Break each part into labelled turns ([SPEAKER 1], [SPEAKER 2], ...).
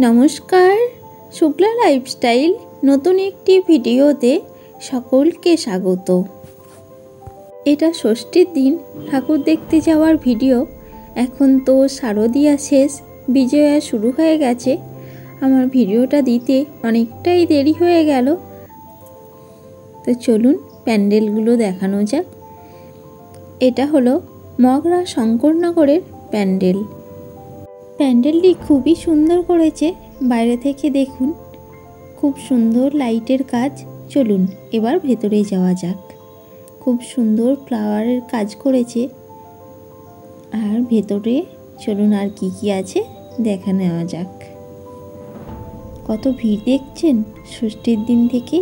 [SPEAKER 1] নমস্কার, শুক্লা লাইফস্টাইল নতুন একটি ভিডিওতে সকলকে স্বাগত। এটা ষষ্ঠীর দিন ঠাকুর দেখতে যাওয়ার ভিডিও। এখন তো শারদীয়া শেষ, বিজয়া শুরু হয়ে গেছে। আমার ভিডিওটা দিতে অনেকটাই দেরি হয়ে গেল, তো চলুন প্যান্ডেলগুলো দেখানো যাক। এটা হলো মগরা শঙ্করনগরের প্যান্ডেল। প্যান্ডেলটি খুবই সুন্দর করেছে, বাইরে থেকে দেখুন খুব সুন্দর লাইটের কাজ। চলুন এবার ভেতরে যাওয়া যাক। খুব সুন্দর ফ্লাওয়ারের কাজ করেছে। আর ভেতরে চলুন আর কি কি আছে দেখা নেওয়া যাক। কত ভিড় দেখছেন ষষ্ঠীর দিন থেকে।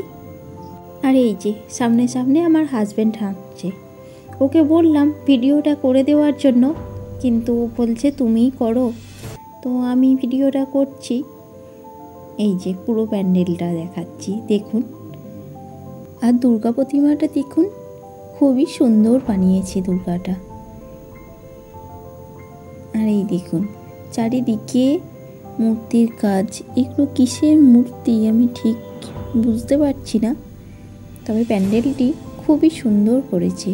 [SPEAKER 1] আর এই যে সামনে সামনে আমার হাজব্যান্ড হাঁটছে। ওকে বললাম ভিডিওটা করে দেওয়ার জন্য, কিন্তু বলছে তুমিই করো। তো আমি ভিডিওটা করছি। এই যে পুরো প্যান্ডেলটা দেখাচ্ছি, দেখুন। আর দুর্গা প্রতিমাটা দেখুন, খুবই সুন্দর বানিয়েছে দুর্গাটা। আর এই দেখুন চারিদিকে মূর্তির কাজ। এগুলো কিসের মূর্তি আমি ঠিক বুঝতে পারছি না, তবে প্যান্ডেলটি খুবই সুন্দর করেছে।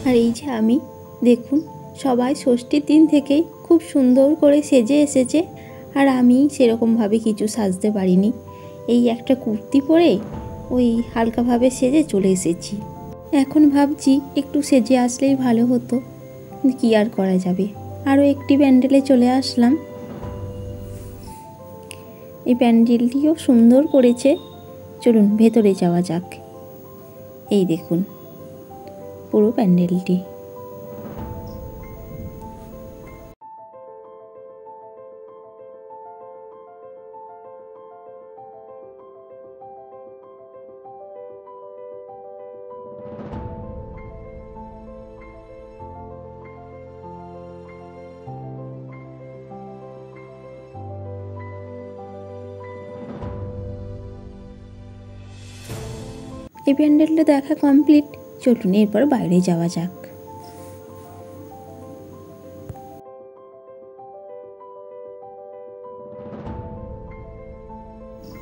[SPEAKER 1] আর এই যে আমি, দেখুন সবাই ষষ্ঠীর দিন থেকেই খুব সুন্দর করে সেজে এসেছে। আর আমি সেরকমভাবে কিছু সাজতে পারিনি। এই একটা কুর্তি পরে ওই হালকাভাবে সেজে চলে এসেছি। এখন ভাবছি একটু সেজে আসলেই ভালো হতো, কি আর করা যাবে। আরও একটি প্যান্ডেলে চলে আসলাম। এই প্যান্ডেলটিও সুন্দর করেছে। চলুন ভেতরে যাওয়া যাক। এই দেখুন পুরো প্যান্ডেলটি। এই প্যান্ডেলটা দেখা কমপ্লিট। চলুন এরপর বাইরে যাওয়া যাক।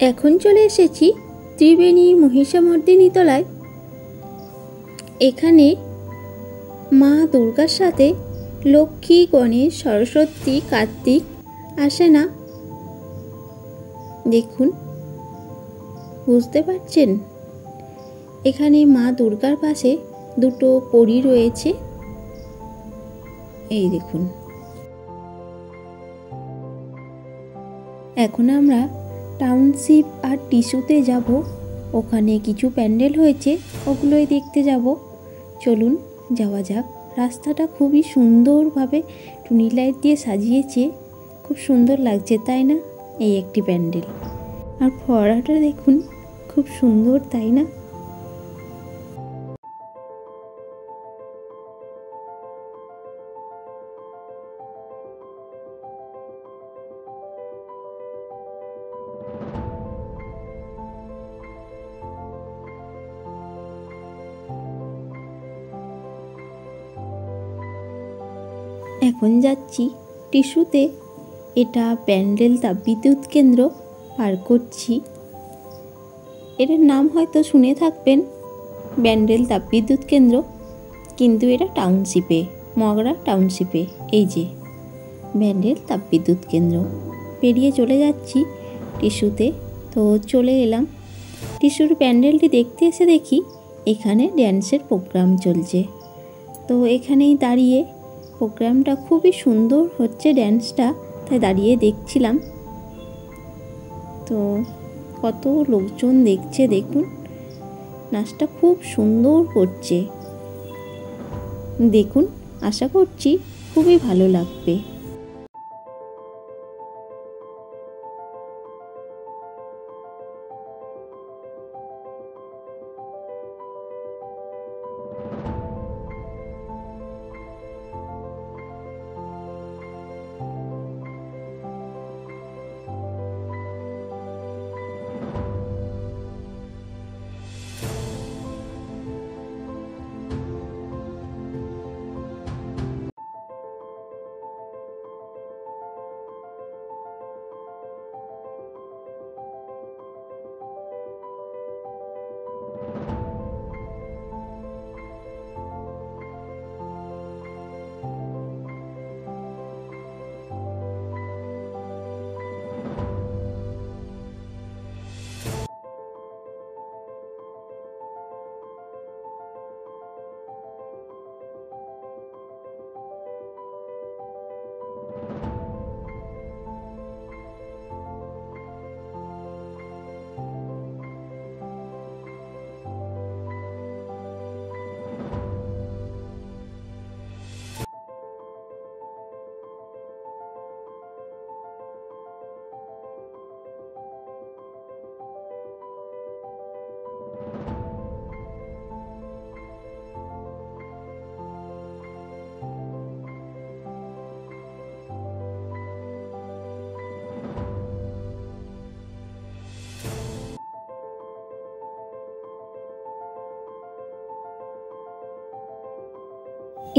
[SPEAKER 1] এখন চলে এসেছি ত্রিবেণী মহিষামর্দিনী তলায়। এখানে মা দুর্গার সাথে লক্ষ্মী, গণেশ, সরস্বতী, কার্তিক আসে না? দেখুন, বুঝতে পারছেন? এখানে মা দুর্গার পাশে দুটো পরী রয়েছে। এই দেখুন। এখন আমরা টাউনশিপ আর টিস্যুতে যাব। ওখানে কিছু প্যান্ডেল হয়েছে, ওগুলোই দেখতে যাব। চলুন যাওয়া যাক। রাস্তাটা খুবই সুন্দরভাবে টুনি লাইট দিয়ে সাজিয়েছে, খুব সুন্দর লাগছে, তাই না? এই একটি প্যান্ডেল। আর ফোয়ারাটা দেখুন, খুব সুন্দর, তাই না? এখন যাচ্ছি টিস্যুতে। এটা প্যান্ডেল তাপবিদ্যুৎ কেন্দ্র পার করছি। এটার নাম হয়তো শুনে থাকবেন, প্যান্ডেল তাপবিদ্যুৎ কেন্দ্র, কিন্তু এটা টাউনশিপে, মগরা টাউনশিপে। এই যে প্যান্ডেল তাপবিদ্যুৎ কেন্দ্র। পেরিয়ে চলে যাচ্ছি টিস্যুতে। তো চলে এলাম টিস্যুর প্যান্ডেলটি দেখতে। এসে দেখি এখানে ড্যান্সের প্রোগ্রাম চলছে। তো এখানেই দাঁড়িয়ে, প্রোগ্রামটা খুবই সুন্দর হচ্ছে ড্যান্সটা, তাই দাঁড়িয়ে দেখছিলাম। তো কত লোকজন দেখছে, দেখুন নাচটা খুব সুন্দর করছে। দেখুন, আশা করছি খুবই ভালো লাগবে।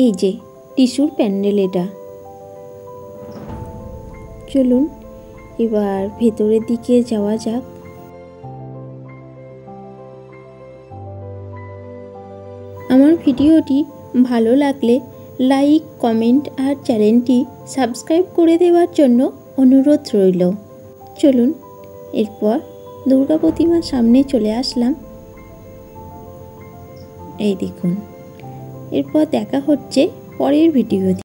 [SPEAKER 1] এই যে টিস্যুর প্যান্ডেল এটা। চলুন এবার ভেতরের দিকে যাওয়া যাক। আমার ভিডিওটি ভালো লাগলে লাইক, কমেন্ট আর চ্যানেলটি সাবস্ক্রাইব করে দেওয়ার জন্য অনুরোধ রইল। চলুন এরপর দুর্গা প্রতিমার সামনে চলে আসলাম। এই দেখুন, এরপর দেখা হচ্ছে পরের ভিডিওতে।